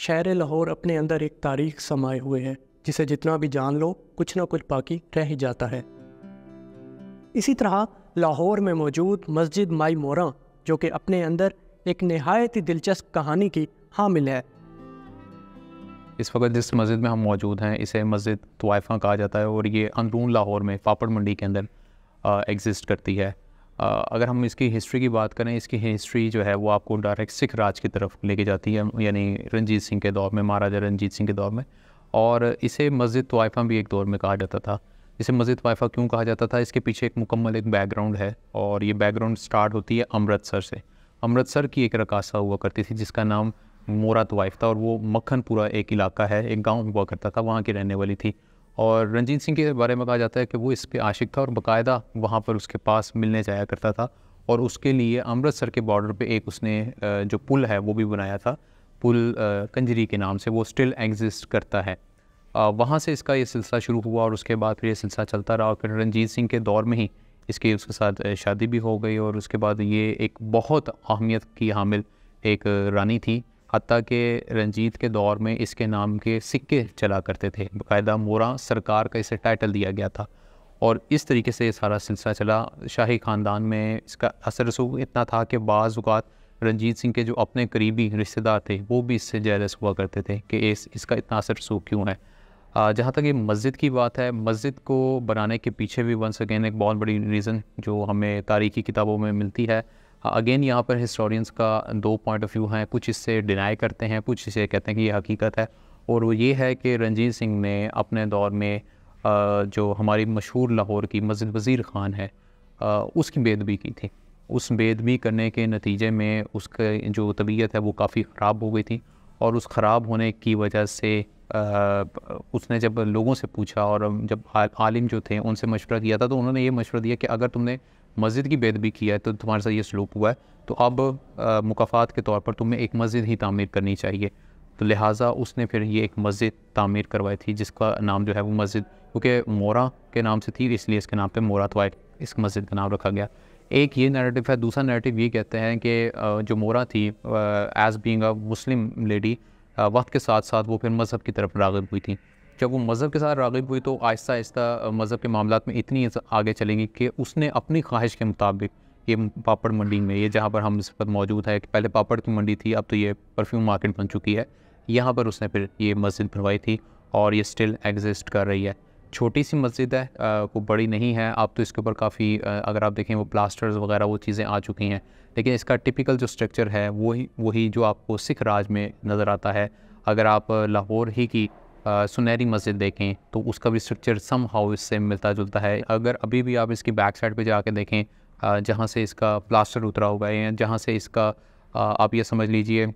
शहर लाहौर अपने अंदर एक तारीख समाये हुए है जिसे जितना भी जान लो कुछ ना कुछ बाकी रह ही जाता है। इसी तरह लाहौर में मौजूद मस्जिद माई मोरा जो कि अपने अंदर एक नहायत ही दिलचस्प कहानी की हामिल है। इस वक्त जिस मस्जिद में हम मौजूद हैं इसे मस्जिद तवाइफ़ा कहा जाता है और ये अंदरून लाहौर में पापड़ मंडी के अंदर एग्जिस्ट करती है। अगर हम इसकी हिस्ट्री की बात करें, इसकी हिस्ट्री जो है वो आपको डायरेक्ट सिख राज की तरफ लेके जाती है, यानी रंजीत सिंह के दौर में, महाराजा रंजीत सिंह के दौर में। और इसे मस्जिद तवाइफ़ा भी एक दौर में कहा जाता था। इसे मस्जिद तवाइफ़ा क्यों कहा जाता था, इसके पीछे एक मुकम्मल एक बैकग्राउंड है और ये बैकग्राउंड स्टार्ट होती है अमृतसर से। अमृतसर की एक रकासा हुआ करती थी जिसका नाम मोरा तवाइफ था और वो मक्खनपुरा एक इलाका है, एक गांव हुआ करता था, वहाँ की रहने वाली थी। और रंजीत सिंह के बारे में कहा जाता है कि वो इस पे आशिक था और बाकायदा वहाँ पर उसके पास मिलने जाया करता था और उसके लिए अमृतसर के बॉर्डर पे एक उसने जो पुल है वो भी बनाया था, पुल कंजरी के नाम से, वो स्टिल एग्जिस्ट करता है। वहाँ से इसका ये सिलसिला शुरू हुआ और उसके बाद फिर ये सिलसिला चलता रहा और फिर रंजीत सिंह के दौर में ही उसके साथ शादी भी हो गई और उसके बाद ये एक बहुत अहमियत की हामिल एक रानी थी। हत्ता कि रंजीत के दौर में इसके नाम के सिक्के चला करते थे, बाकायदा मोरा सरकार का इसे टाइटल दिया गया था और इस तरीके से ये सारा सिलसिला चला। शाही ख़ानदान में इसका असर रसूख इतना था कि बाज़ औक़ात रंजीत सिंह के जो अपने करीबी रिश्तेदार थे वो भी इससे जेलस हुआ करते थे कि इसका इतना असर रसूख क्यों है। जहाँ तक ये मस्जिद की बात है, मस्जिद को बनाने के पीछे भी वंस अगेन एक बहुत बड़ी रीज़न जो हमें तारीख़ी किताबों में मिलती है। अगेन यहाँ पर हिस्टोरियंस का दो पॉइंट ऑफ व्यू हैं, कुछ इससे डिनाई करते हैं, कुछ इसे कहते हैं कि ये हकीकत है। और वो ये है कि रंजीत सिंह ने अपने दौर में जो हमारी मशहूर लाहौर की मस्जिद वज़ीर ख़ान है उसकी बेदबी की थी। उस बेदबी करने के नतीजे में उसका जो तबीयत है वो काफ़ी ख़राब हो गई थी और उस ख़राब होने की वजह से उसने जब लोगों से पूछा और जब आलिम जो थे उनसे मशवरा किया था तो उन्होंने ये मशवरा दिया कि अगर तुमने मस्जिद की बेदबी किया है तो तुम्हारे साथ ये सलूक हुआ है तो अब मुकाफ़ात के तौर पर तुम्हें एक मस्जिद ही तामीर करनी चाहिए। तो लिहाजा उसने फिर ये एक मस्जिद तामीर करवाई थी जिसका नाम जो है वो मस्जिद, क्योंकि मोरा के नाम से थी इसलिए इसके नाम पे मोरा तवाइफ इस मस्जिद का नाम रखा गया। एक ये नैरेटिव है। दूसरा नैरेटिव ये कहते हैं कि जो मोरा थी as being a Muslim lady वक्त के साथ साथ वो फिर मज़हब की तरफ राग़िब हुई थी। जब वो मज़हब के साथ राग़िब हुई तो आहिस्ता आहिस्ता मज़हब के मामलात में इतनी आगे चलेंगी कि उसने अपनी ख्वाहिश के मुताबिक ये पापड़ मंडी में, ये जहाँ पर हम इस वक्त मौजूद है, कि पहले पापड़ की मंडी थी अब तो ये परफ्यूम मार्केट बन चुकी है, यहाँ पर उसने फिर ये मस्जिद बनवाई थी और ये स्टिल एग्जिस्ट कर रही है। छोटी सी मस्जिद है, कोई बड़ी नहीं है। अब तो इसके ऊपर काफ़ी अगर आप देखें वो प्लास्टर्स वगैरह वो चीज़ें आ चुकी हैं, लेकिन इसका टिपिकल जो स्ट्रक्चर है वही जो आपको सिख राज में नज़र आता है। अगर आप लाहौर ही की सुनहरी मस्जिद देखें तो उसका भी स्ट्रक्चर सम हाउ इससे मिलता जुलता है। अगर अभी भी आप इसकी बैक साइड पे जाके देखें जहाँ से इसका प्लास्टर उतरा हुआ है या जहाँ से इसका आप ये समझ लीजिए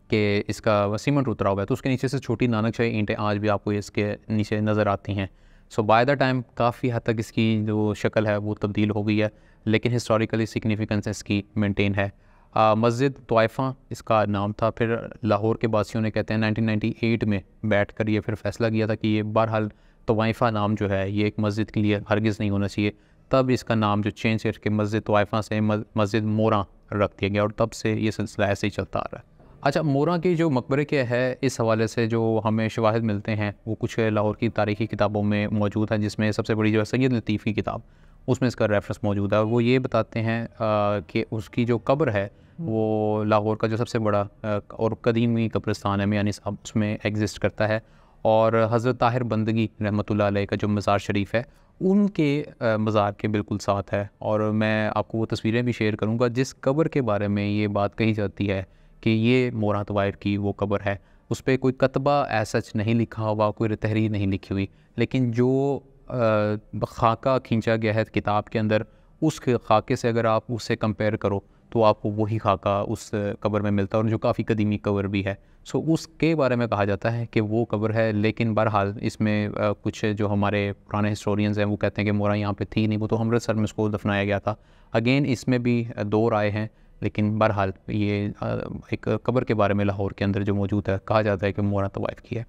कि इसका सीमेंट उतरा हुआ है तो उसके नीचे से छोटी नानकशाही ईंटें आज भी आपको इसके नीचे नज़र आती हैं। सो बाय द टाइम काफ़ी हद तक इसकी जो शक्ल है वो तब्दील हो गई है, लेकिन हिस्टोरिकली सिग्निफिकेंस इसकी मेंटेन है। मस्जिद तवाइफ़ा इसका नाम था। फिर लाहौर के बासियों ने कहते हैं 1998 में बैठ कर ये फिर फ़ैसला किया था कि ये बहरहाल तवाइफ़ा नाम जो है ये एक मस्जिद के लिए हरगिज़ नहीं होना चाहिए। तब इसका नाम जो चेंज करके मस्जिद तवाइफ़ा से मस्जिद मोरा रख दिया गया और तब से ये सिलसिला ऐसे ही चलता आ रहा है। अच्छा, मोरा की जो मकबरे के है इस हवाले से जो हमें शवाहिद मिलते हैं वो कुछ लाहौर की तारीख़ी किताबों में मौजूद है, जिसमें सबसे बड़ी जो है सैयद लतीफ़ की किताब, उसमें इसका रेफरेंस मौजूद है और वो ये बताते हैं कि उसकी जो कब्र है वो लाहौर का जो सबसे बड़ा और कदीमी कब्रिस्तान है मियानी साहब उसमें एग्जिस्ट करता है और हज़रत ताहिर बंदगी रहमतुल्लाह अलैह का जो मज़ार शरीफ है उनके मज़ार के बिल्कुल साथ है। और मैं आपको वो तस्वीरें भी शेयर करूँगा जिस कब्र के बारे में ये बात कही जाती है कि ये मोरा तवाइफ की वो कब्र है। उस पर कोई कतबा ऐसा नहीं लिखा हुआ, कोई तहरीर नहीं लिखी हुई, लेकिन जो खाका खींचा गया है किताब के अंदर, उस खाके से अगर आप उससे कंपेयर करो तो आपको वही खाका उस कब्र में मिलता है और जो काफ़ी कदीमी कब्र भी है। सो उसके बारे में कहा जाता है कि वो कब्र है, लेकिन बहरहाल इसमें कुछ जो हमारे पुराने हिस्टोरियंस हैं वो कहते हैं कि मोरा यहाँ पे थी नहीं, वो तो अमृतसर में उसको दफनाया गया था। अगेन इसमें भी दो राय हैं, लेकिन बहरहाल ये एक कब्र के बारे में लाहौर के अंदर जो मौजूद है कहा जाता है कि मोरा तवाइफ की है।